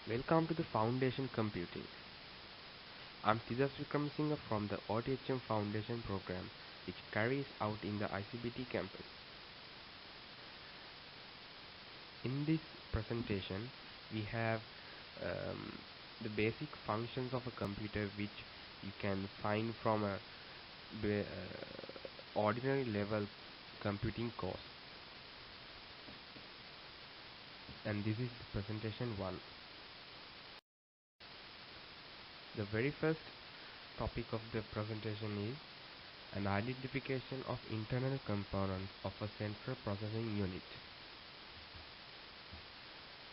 Welcome to the Foundation Computing. I'm Tidas Wickramasinghe from the OTHM Foundation program, which carries out in the ICBT campus. In this presentation, we have the basic functions of a computer which you can find from a ordinary level computing course. And this is presentation 1. The very first topic of the presentation is an identification of internal components of a central processing unit.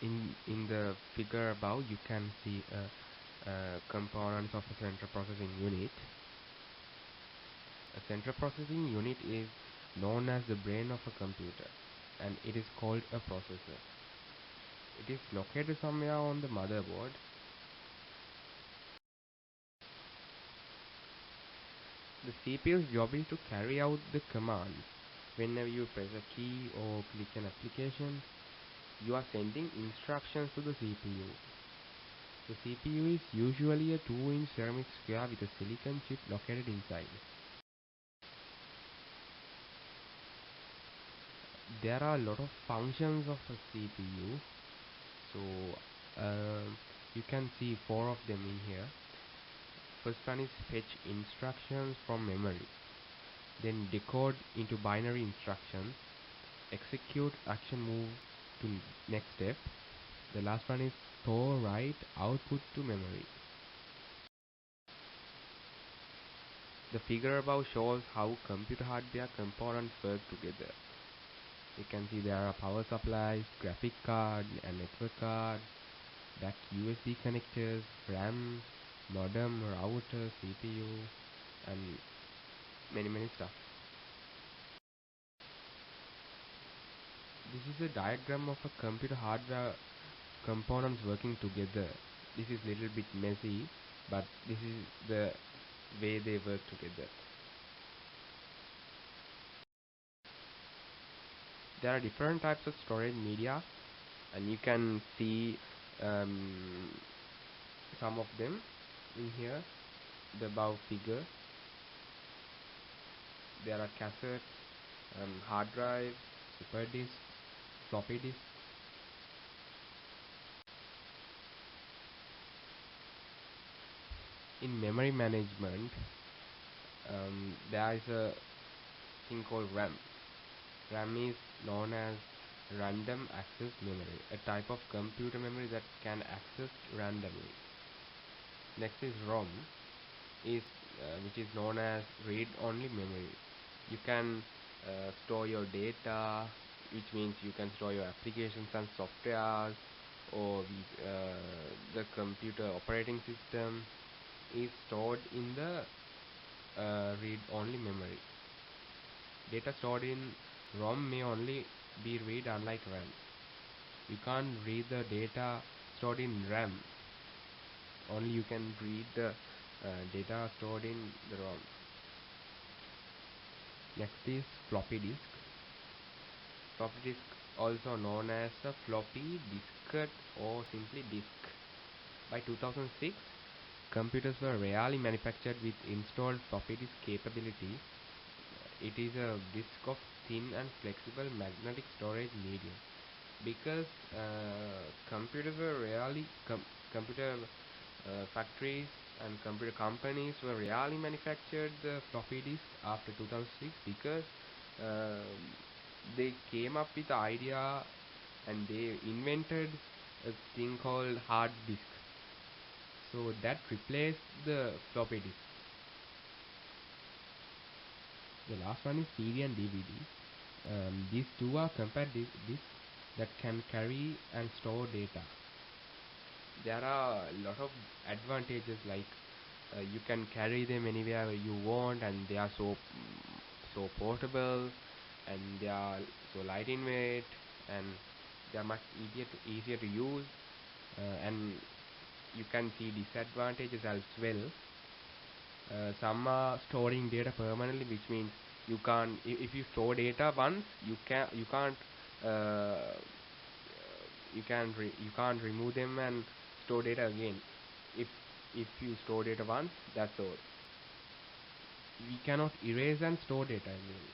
In the figure above, you can see components of a central processing unit. A central processing unit is known as the brain of a computer, and it is called a processor. It is located somewhere on the motherboard. The CPU's job is to carry out the commands. Whenever you press a key or click an application, you are sending instructions to the CPU. The CPU is usually a 2-inch ceramic square with a silicon chip located inside. There are a lot of functions of a CPU, so you can see 4 of them in here. First one is fetch instructions from memory, then decode into binary instructions, execute action move to next step. The last one is store write output to memory. The figure above shows how computer hardware components work together. You can see there are power supplies, graphic card, and network card, back USB connectors, RAM, modem, router, CPU, and many stuff. This is a diagram of a computer hardware components working together. This is little bit messy, but this is the way they work together. There are different types of storage media, and you can see some of them in here, the above figure. There are cassettes, hard drives, super disks, floppy disks. In memory management, there is a thing called RAM. RAM is known as random access memory, a type of computer memory that can access randomly. Next is ROM, which is known as read-only memory. You can store your data, which means you can store your applications and softwares, or the computer operating system is stored in the read-only memory. Data stored in ROM may only be read, unlike RAM. You can't read the data stored in RAM. Only you can read the data stored in the ROM. Next is floppy disk. Floppy disk, also known as a floppy diskette or simply disk. By 2006, computers were rarely manufactured with installed floppy disk capability. It is a disk of thin and flexible magnetic storage medium. Because computers were rarely computer factories and computer companies were rarely manufactured the floppy disk after 2006, because they came up with the idea and they invented a thing called hard disk. So that replaced the floppy disk. The last one is CD and DVD. These two are compact disks that can carry and store data. There are a lot of advantages, like you can carry them anywhere you want, and they are so portable, and they are so light in weight, and they are much easier to use, and you can see disadvantages as well. Some are storing data permanently, which means you can't, if you store data once, you can't remove them and store data again. If you store data once, that's all. We cannot erase and store data again.